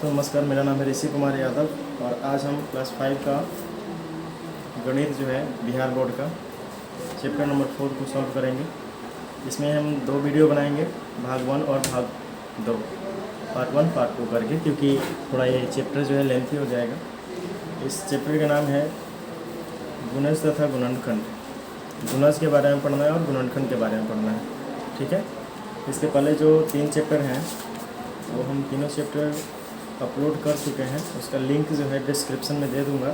दोस्तों नमस्कार, मेरा नाम है ऋषि कुमार यादव और आज हम क्लास 5 का गणित जो है बिहार बोर्ड का चैप्टर नंबर 4 को सॉल्व करेंगे। इसमें हम 2 वीडियो बनाएंगे, भाग 1 और भाग 2, पार्ट 1 पार्ट 2 करके, क्योंकि थोड़ा ये चैप्टर जो है लेंथी हो जाएगा। इस चैप्टर का नाम है गुणज तथा गुणनखंड। गुणज के बारे में पढ़ना है और गुणनखंड के बारे में पढ़ना है, ठीक है। इसके पहले जो 3 चैप्टर हैं वो हम तीनों चैप्टर अपलोड कर चुके हैं। उसका लिंक जो है डिस्क्रिप्शन में दे दूंगा।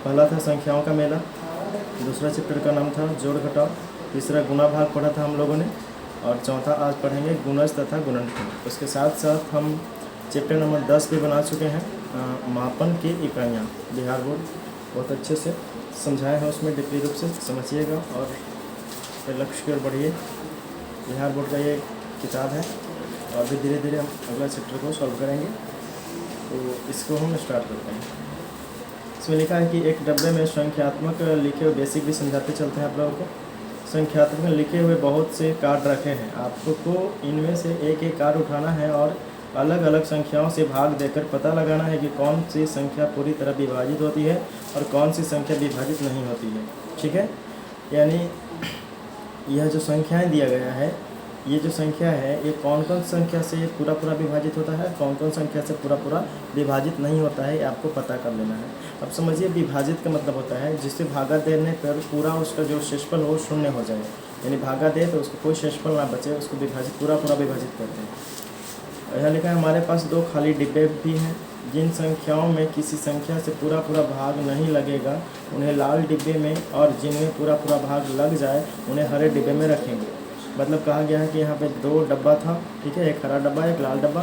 पहला था संख्याओं का मेला, दूसरा चैप्टर का नाम था जोड़ घटाव, तीसरा गुणा भाग पढ़ा था हम लोगों ने, और चौथा आज पढ़ेंगे गुणज तथा गुणनखंड। उसके साथ साथ हम चैप्टर नंबर 10 भी बना चुके हैं, मापन की इकाइयाँ। बिहार बोर्ड बहुत अच्छे से समझाए हैं, उसमें डिटेल रूप से समझिएगा और फिर लक्ष्य की ओर बढ़िए। बिहार बोर्ड का ये किताब है और भी धीरे धीरे हम अगला चैप्टर को सॉल्व करेंगे। तो इसको हम स्टार्ट करते हैं। इसमें लिखा है कि एक डब्बे में संख्यात्मक लिखे हुए, बेसिक भी समझाते चलते हैं आप लोगों को। संख्यात्मक में लिखे हुए बहुत से कार्ड रखे हैं, आपको इनमें से एक एक कार्ड उठाना है और अलग अलग संख्याओं से भाग देकर पता लगाना है कि कौन सी संख्या पूरी तरह विभाजित होती है और कौन सी संख्या विभाजित नहीं होती है, ठीक है। यानी यह जो संख्याएँ दिया गया है, ये जो संख्या है ये कौन कौन संख्या से पूरा पूरा विभाजित होता है, कौन कौन संख्या से पूरा पूरा विभाजित नहीं होता है, ये आपको पता कर लेना है। अब समझिए, विभाजित का मतलब होता है जिससे भागा देने पर पूरा उसका जो शेषफल हो शून्य हो जाए, यानी भागा दे तो उसको कोई शेषफल ना बचे, उसको विभाजित पूरा विभाजित करते हैं। यहाँ लिखा है हमारे पास 2 खाली डिब्बे भी हैं। जिन संख्याओं में किसी संख्या से पूरा भाग नहीं लगेगा उन्हें लाल डिब्बे में, और जिनमें पूरा भाग लग जाए उन्हें हरे डिब्बे में रखेंगे। मतलब कहा गया है कि यहाँ पे 2 डब्बा था, ठीक है, एक हरा डब्बा एक लाल डब्बा।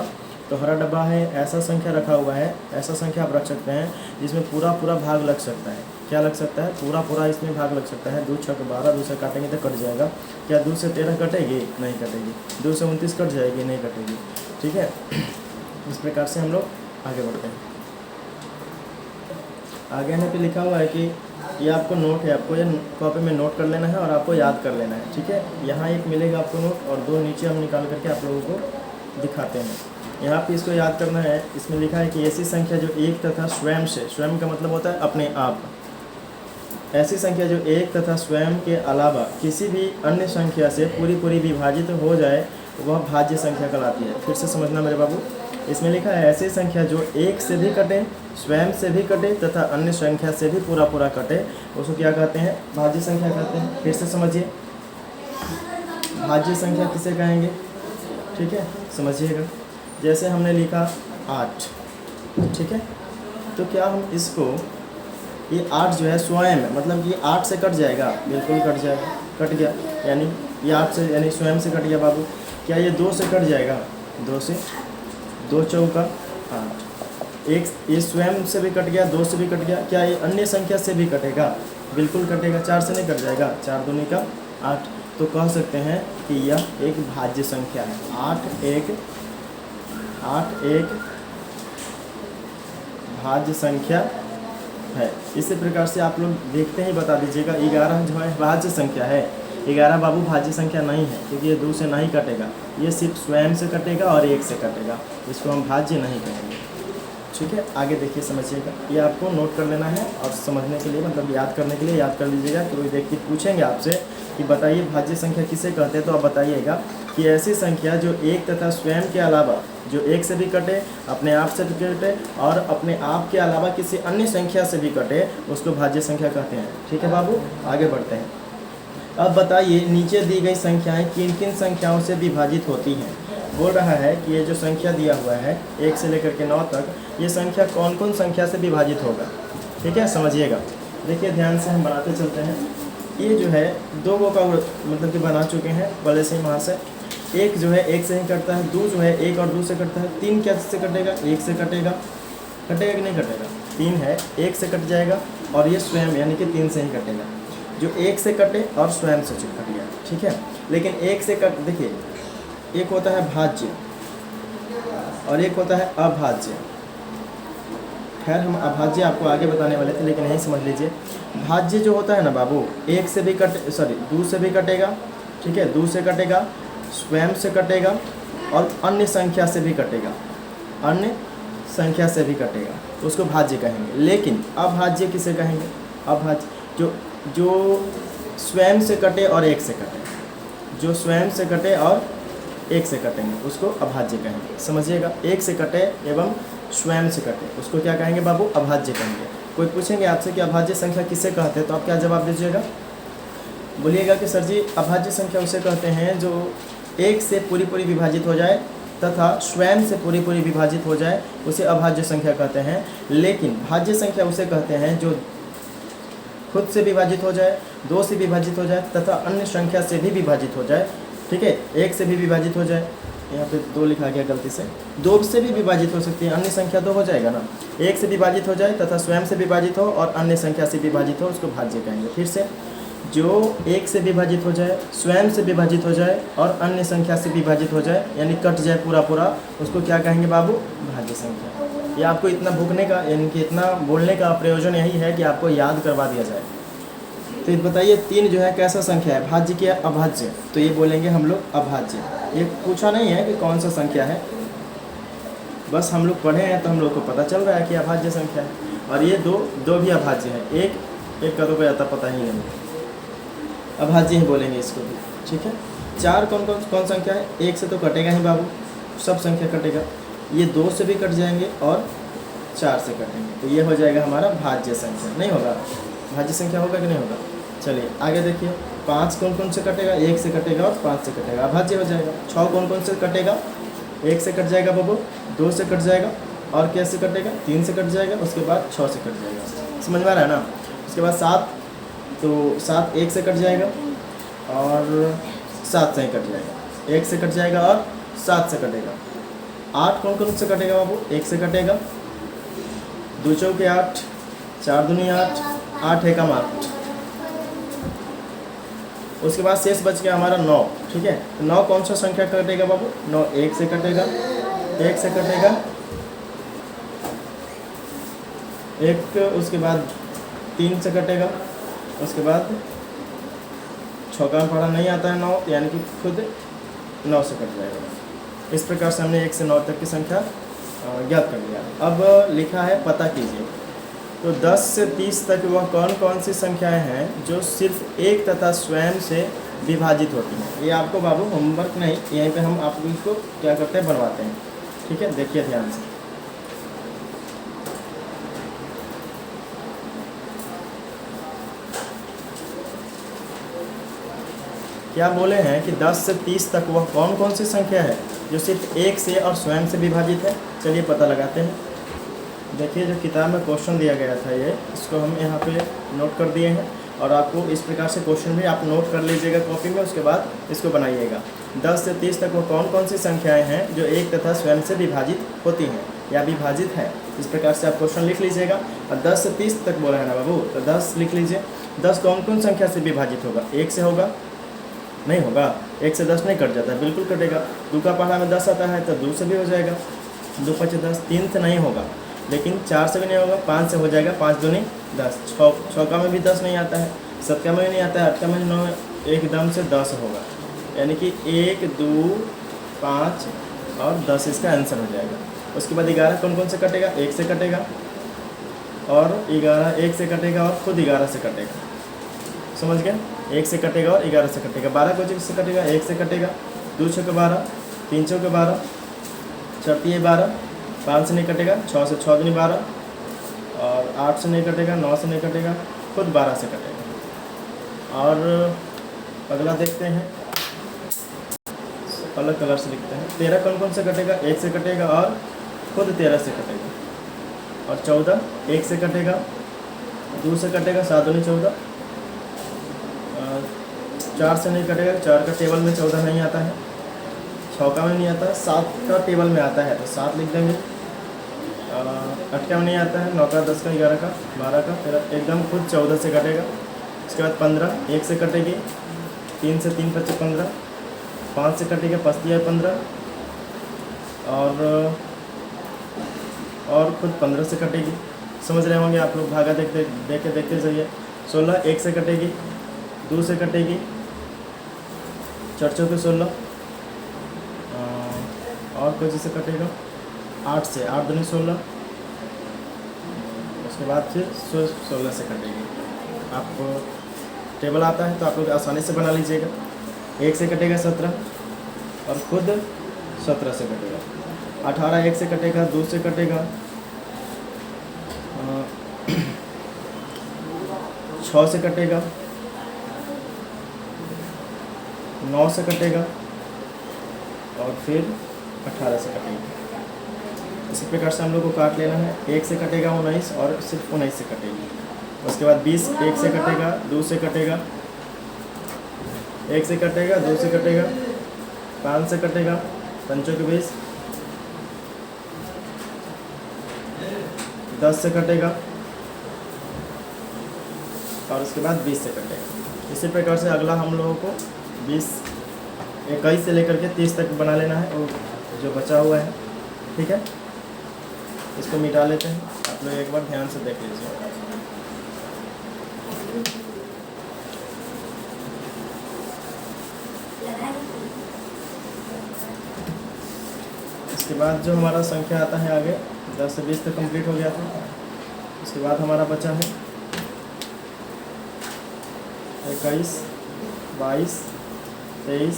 तो हरा डब्बा है, ऐसा संख्या रखा हुआ है, ऐसा संख्या आप रख सकते हैं जिसमें पूरा भाग लग सकता है। क्या लग सकता है? पूरा इसमें भाग लग सकता है। 2 छक 12, 2 से काटेंगे तो कट जाएगा। क्या 2 से 13 कटेगी? नहीं कटेगी। 2 से 29 कट जाएगी? नहीं कटेगी, ठीक है। इस प्रकार से हम लोग आगे बढ़ते हैं। आगे यहाँ पे लिखा हुआ है कि ये आपको नोट है, आपको ये कॉपी में नोट कर लेना है और आपको याद कर लेना है, ठीक है। यहाँ एक मिलेगा आपको नोट और 2 नीचे हम निकाल करके आप लोगों को दिखाते हैं। यहाँ पे इसको याद करना है। इसमें लिखा है कि ऐसी संख्या जो एक तथा स्वयं से, स्वयं का मतलब होता है अपने आप, ऐसी संख्या जो एक तथा स्वयं के अलावा किसी भी अन्य संख्या से पूरी विभाजित हो जाए वह भाज्य संख्या कहलाती है। फिर से समझना मेरे बाबू, इसमें लिखा है ऐसी संख्या जो एक से भी कटे, स्वयं से भी कटे तथा अन्य संख्या से भी पूरा कटे, उसको क्या कहते हैं? भाज्य संख्या कहते हैं। फिर से समझिए, भाज्य संख्या किसे कहेंगे, ठीक है, समझिएगा। जैसे हमने लिखा 8, ठीक है, तो क्या हम इसको, ये 8 जो है स्वयं, मतलब कि 8 से कट जाएगा? बिल्कुल कट जाएगा, कट गया। यानी ये 8 से, यानी स्वयं से कट गया बाबू। क्या ये 2 से कट जाएगा? 2 से, 2 चौका 8। एक ये स्वयं से भी कट गया, 2 से भी कट गया। क्या ये अन्य संख्या से भी कटेगा? बिल्कुल कटेगा। 4 से नहीं कट जाएगा? 4 दूनी का 8। तो कह सकते हैं कि यह एक भाज्य संख्या है। 8 एक भाज्य संख्या है। इसी प्रकार से आप लोग देखते ही बता दीजिएगा, 11 जो है भाज्य संख्या है। 11 बाबू भाज्य संख्या नहीं है, क्योंकि ये 2 से नहीं कटेगा, ये सिर्फ स्वयं से कटेगा और 1 से कटेगा, इसको हम भाज्य नहीं कहेंगे, ठीक है। आगे देखिए, समझिएगा। ये आपको नोट कर लेना है और समझने के लिए, मतलब याद करने के लिए याद कर लीजिएगा। कोई व्यक्ति पूछेंगे आपसे कि बताइए भाज्य संख्या किसे कहते हैं, तो आप बताइएगा कि ऐसी संख्या जो एक तथा स्वयं के अलावा, जो एक से भी कटे, अपने आप से भी कटे और अपने आप के अलावा किसी अन्य संख्या से भी कटे, उसको भाज्य संख्या कहते हैं, ठीक है बाबू। आगे बढ़ते हैं। अब बताइए, नीचे दी गई संख्याएं किन किन संख्याओं से विभाजित होती हैं? बोल रहा है कि ये जो संख्या दिया हुआ है 1 से लेकर के 9 तक, ये संख्या कौन कौन संख्या से विभाजित होगा, ठीक है, समझिएगा। देखिए ध्यान से हम बनाते चलते हैं। ये जो है 2 का मतलब कि बना चुके हैं पहले से ही वहाँ से। 1 जो है 1 से ही कटता है, 2 जो है 1 और 2 से कटता है, 3 क्या से कटेगा? 1 से कटेगा। कटेगा कि नहीं कटेगा? 3 है, 1 से कट जाएगा, और ये स्वयं यानी कि 3 से ही कटेगा। जो 1 से कटे और स्वयं से कट गया, ठीक है। लेकिन 1 से कट, देखिए, एक होता है भाज्य और एक होता है अभाज्य। खैर हम अभाज्य आपको आगे बताने वाले थे, लेकिन यही समझ लीजिए। भाज्य जो होता है ना बाबू, 1 से भी 2 से भी कटेगा, ठीक है, 2 से कटेगा, स्वयं से कटेगा और अन्य संख्या से भी कटेगा। अन्य संख्या से भी कटेगा तो उसको भाज्य कहेंगे। लेकिन अभाज्य किसे कहेंगे? अभाज्य जो जो स्वयं से कटे और एक से कटे, जो स्वयं से कटे और एक से कटेंगे उसको अभाज्य कहेंगे। समझिएगा, एक से कटे एवं स्वयं से कटे उसको क्या कहेंगे बाबू? अभाज्य कहेंगे। कोई पूछेंगे आपसे कि अभाज्य संख्या किसे कहते हैं तो आप क्या जवाब दीजिएगा? बोलिएगा कि सर जी अभाज्य संख्या उसे कहते हैं जो एक से पूरी पूरी विभाजित हो जाए तथा स्वयं से पूरी पूरी विभाजित हो जाए, उसे अभाज्य संख्या कहते हैं। लेकिन भाज्य संख्या उसे कहते हैं जो खुद से विभाजित हो जाए, दो से विभाजित हो जाए तथा अन्य संख्या से भी विभाजित हो जाए। ठीक है, एक से भी विभाजित हो जाए, यहाँ पे दो लिखा गया गलती से, दो से भी विभाजित हो सकती है, अन्य संख्या तो हो जाएगा ना। एक से विभाजित हो जाए तथा स्वयं से विभाजित हो और अन्य संख्या से विभाजित हो, उसको भाज्य कहेंगे। फिर से, जो एक से विभाजित हो जाए, स्वयं से विभाजित हो जाए और अन्य संख्या से विभाजित हो जाए, यानी कट जाए पूरा पूरा, उसको क्या कहेंगे बाबू? भाज्य संख्या। ये आपको इतना भूखने का यानी कि इतना बोलने का प्रयोजन यही है कि आपको याद करवा दिया जाए। तो ये बताइए तीन जो है कैसा संख्या है? भाज्य क्या अभाज्य? तो ये बोलेंगे हम लोग अभाज्य। ये पूछा नहीं है कि कौन सा संख्या है, बस हम लोग पढ़े हैं तो हम लोग को पता चल रहा है कि अभाज्य संख्या है। और ये दो भी अभाज्य है, एक का तो कोई आता पता ही नहीं, अभाज्य ही बोलेंगे इसको भी। ठीक है, चार कौन संख्या है? एक से तो कटेगा ही बाबू, सब संख्या कटेगा। ये दो से भी कट जाएंगे और चार से कटेंगे, तो ये हो जाएगा हमारा भाज्य संख्या। नहीं होगा? भाज्य संख्या होगा कि नहीं होगा? चलिए आगे देखिए, पाँच कौन से कटेगा? एक से कटेगा और पाँच से कटेगा, अभाज्य हो जाएगा। छः कौन से कटेगा? एक से कट जाएगा बाबू, दो से कट जाएगा और कैसे कटेगा? तीन से कट जाएगा, उसके बाद छः से कट जाएगा। समझ में आ रहा है ना? उसके बाद सात, तो सात एक से कट जाएगा और सात से ही कट जाएगा, एक से कट जाएगा और सात से कटेगा। आठ कौन से कटेगा बाबू? एक से कटेगा, दो चौके आठ, चार दूनी आठ, आठ एकम आठ। उसके बाद शेष बच गया हमारा 9। ठीक है, तो 9 कौन सा संख्या कटेगा बाबू? 9 एक से कटेगा, एक से कटेगा, एक, उसके बाद 3 से कटेगा, उसके बाद छौका में पढ़ा नहीं आता है 9, यानी कि खुद 9 से कट जाएगा। इस प्रकार से हमने 1 से 9 तक की संख्या ज्ञात कर लिया। अब लिखा है पता कीजिए, तो 10 से 30 तक वह कौन सी संख्याएं हैं जो सिर्फ एक तथा स्वयं से विभाजित होती हैं? ये आपको बाबू होमवर्क नहीं, यहीं पे हम आपको इसको क्या करते हैं, बनवाते हैं। ठीक है, देखिए ध्यान से। क्या बोले हैं कि 10 से 30 तक वह कौन सी संख्या है जो सिर्फ एक से और स्वयं से विभाजित है? चलिए पता लगाते हैं। देखिए जो किताब में क्वेश्चन दिया गया था ये, इसको हम यहाँ पे नोट कर दिए हैं और आपको इस प्रकार से क्वेश्चन भी आप नोट कर लीजिएगा कॉपी में, उसके बाद इसको बनाइएगा। 10 से 30 तक वो कौन सी संख्याएं हैं जो एक तथा स्वयं से विभाजित होती हैं या विभाजित है? इस प्रकार से आप क्वेश्चन लिख लीजिएगा। और 10 से 30 तक बोला है ना बाबू, तो 10 लिख लीजिए। 10 कौन संख्या से विभाजित होगा? एक से होगा? नहीं होगा, एक से 10 नहीं कट जाता है, बिल्कुल कटेगा। दो का पढ़ा में 10 आता है तो 2 से भी हो जाएगा, 2 5 10। 3 से नहीं होगा, लेकिन 4 से भी नहीं होगा, 5 से हो जाएगा, 5 दूनी 10। छौका में भी 10 नहीं आता है, सत्का में भी नहीं आता है, अटका में 9, एकदम से 10 होगा, यानी कि 1 2 5 और 10 इसका आंसर हो जाएगा। उसके बाद 11 कौन से कटेगा? 1 से कटेगा और 11 1 से कटेगा और खुद 11 से कटेगा। समझ गए? 1 से कटेगा और 11 से कटेगा। 12 को से कटेगा? 1 से कटेगा, 2 छक्के 12, 3 चौके 12, 4 तिये 12, 5 से नहीं कटेगा, 6 से 6 दूनी 12 और 8 से नहीं कटेगा, 9 से नहीं कटेगा, खुद 12 से कटेगा। और अगला देखते हैं, अलग कलर से लिखते हैं। 13 कौन से कटेगा? 1 से कटेगा और खुद 13 से कटेगा। और 14 1 से कटेगा, 2 से कटेगा, 7 दूनी 14, 4 से नहीं कटेगा, 4 का टेबल में 14 नहीं आता है, छौका में नहीं आता है, 7 का टेबल में आता है तो 7 लिख देंगे। अटका में नहीं आता है, 9 का 10 का 11 का 12 का, फिर एकदम खुद 14 से कटेगा। उसके बाद 15 1 से कटेगी, 3 से 3 5 15, 5 से कटेगा, 5 तिया 15 और खुद 15 से कटेगी। समझ रहे होंगे आप लोग, भागा देखते जाइए। 16 1 से कटेगी, 2 से कटेगी, 4 चौके 16 और कुछ से कटेगा, 8 से 8 दूनी 16, उसके बाद फिर 16 से कटेगी। आपको टेबल आता है तो आप लोग आसानी से बना लीजिएगा। 1 से कटेगा 17 और खुद 17 से कटेगा। 18 1 से कटेगा, 2 से कटेगा, 6 से कटेगा, 9 से कटेगा और फिर 18 से कटेगा। इसी प्रकार से हम लोग को काट लेना है। 1 से कटेगा 19 और सिर्फ 19 से कटेगी। उसके बाद 20 1 से कटेगा, 2 से कटेगा, 1 से कटेगा, 2 से कटेगा, 5 से कटेगा, 5 के 20, 10 से कटेगा और उसके बाद 20 से कटेगा। इसी प्रकार से अगला हम लोगों को 21 से लेकर के 30 तक बना लेना है और जो बचा हुआ है, ठीक है। इसको मिटा लेते हैं। आप लोग एक बार ध्यान से देख लीजिए। इसके बाद जो हमारा संख्या आता है आगे 10 से 20 तक कंप्लीट हो गया था। उसके बाद हमारा बचा है 21, 22, 23,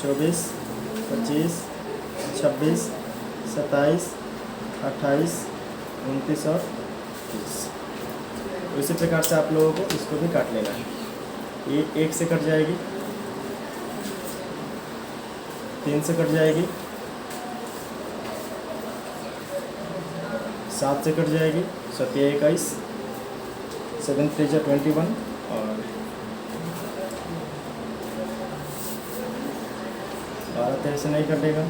24, 25, 26, 27, 28, 29 और 30। तो इसी प्रकार से आप लोगों को इसको भी काट लेना है। ये 1 से कट जाएगी, 3 से कट जाएगी, 7 से कट जाएगी, 7 21, 7 3 21 और 12 13 से नहीं कटेगा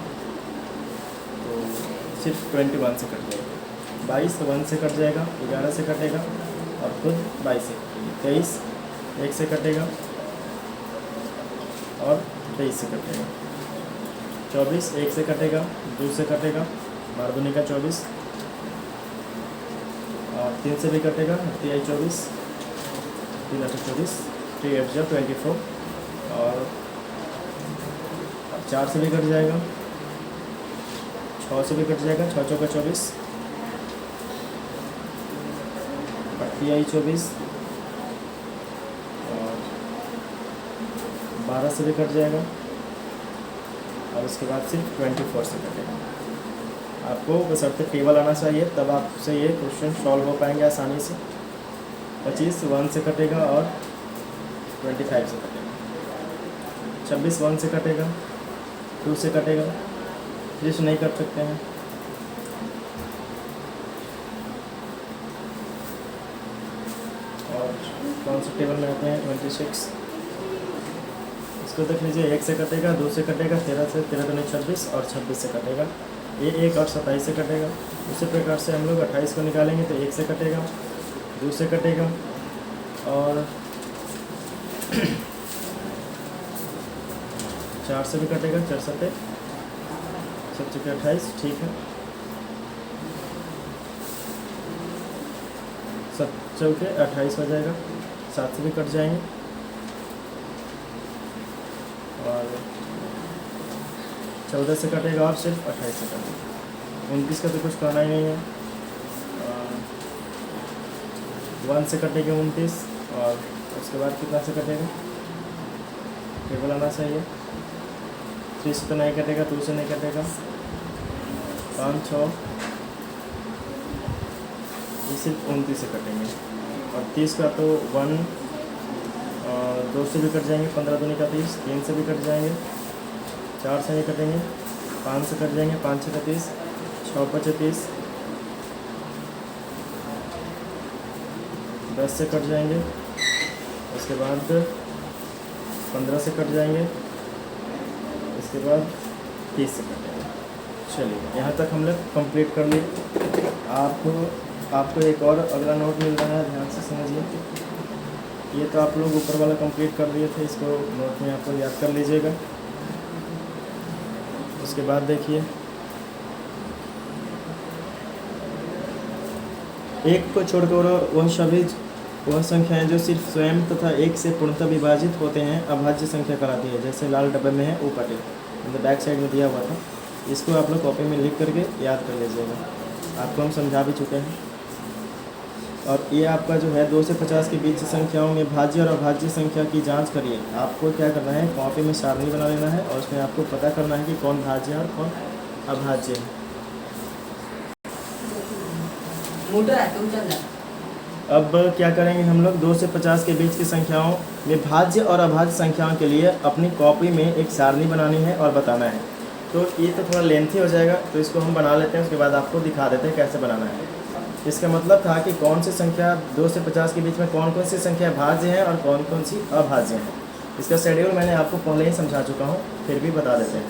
तो सिर्फ 21 से कट जाएगा। 22 1 से कट जाएगा, 11 से कटेगा और खुद 22 से कटेगी। 23 1 से कटेगा और 23 से कटेगा। 24 1 से कटेगा, 2 से कटेगा, 12 दूनी का 24 और 3 से भी कटेगा, 3 24, 3 8 24, 3 8 24 और 4 से भी कट जाएगा, 6 से भी कट जाएगा, 6 चौका 24, 3 24 और 12 से भी कट जाएगा और उसके बाद सिर्फ 24 से कटेगा। आपको बशर्ते टेबल आना चाहिए, तब आपसे ये क्वेश्चन सॉल्व हो पाएंगे आसानी से। 25 1 से कटेगा और 25 से कटेगा। 26 1 से कटेगा, 2 से कटेगा, जिस नहीं कर सकते हैं। और कौन सा टेबल में आते हैं 26, इसको देख लीजिए। 1 से कटेगा, 2 से कटेगा, 13 से 13 दूनी 26 और 26 से कटेगा। ये 1 और 27 से कटेगा। उसी प्रकार से हम लोग 28 को निकालेंगे तो 1 से कटेगा, 2 से कटेगा और 4 से भी कटेगा, 4 7 सब चुके 28, ठीक है। 7 चौके 28 हो जाएगा, 7 से भी कट जाएंगे और 14 से कटेगा और सिर्फ 28 से कटेगा। 29 का तो कुछ कहना ही नहीं है। 1 से कटेगा 29 और उसके बाद कितना से कटेगा, टेबल आना चाहिए। 3 से तो नहीं कटेगा, 2 से नहीं कटेगा, 5 6 ये सिर्फ 29 से कटेंगे और 30 का तो 1 और 2 से भी कट जाएंगे, 15 दूनी का 30, 3 से भी कट जाएंगे, 4 से नहीं कटेंगे, 5 से कट जाएंगे, 5 6 30, 6 5 30, 10 से कट जाएंगे, उसके बाद 15 से कट जाएंगे, इसके बाद 30 से कट जाएंगे। चलिए यहाँ तक हम लोग कंप्लीट कर लिए। आपको एक और अगला नोट मिल रहा है, ध्यान से समझिए। ये तो आप लोग ऊपर वाला कंप्लीट कर लिए थे, इसको नोट में आप लोग याद कर लीजिएगा। उसके बाद देखिए, एक को छोड़कर वह संख्याएं जो सिर्फ स्वयं तथा एक से पूर्णतः विभाजित होते हैं अभाज्य संख्या कहलाती है। जैसे लाल डब्बे में है ऊपर मतलब बैक साइड में दिया हुआ था। इसको आप लोग कॉपी में लिख करके याद कर लीजिएगा। आपको हम समझा भी चुके हैं। और ये आपका जो है 2 से 50 के बीच संख्याओं में भाज्य और अभाज्य संख्या की जांच करिए। आपको क्या करना है, कॉपी में सारणी बना लेना है और उसमें आपको पता करना है कि कौन भाज्य है और कौन अभाज्य है। अब क्या करेंगे हम लोग, 2 से 50 के बीच की संख्याओं में भाज्य और अभाज्य संख्याओं के लिए अपनी कॉपी में एक सारणी बनानी है और बताना है। तो ये तो थोड़ा लेंथी हो जाएगा, तो इसको हम बना लेते हैं, उसके बाद आपको दिखा देते हैं कैसे बनाना है। इसका मतलब था कि कौन सी संख्या 2 से 50 के बीच में कौन कौन सी संख्या भाज्य है और कौन कौन सी अभाज्य है। इसका शेड्यूल मैंने आपको पहले ही समझा चुका हूँ, फिर भी बता देते हैं।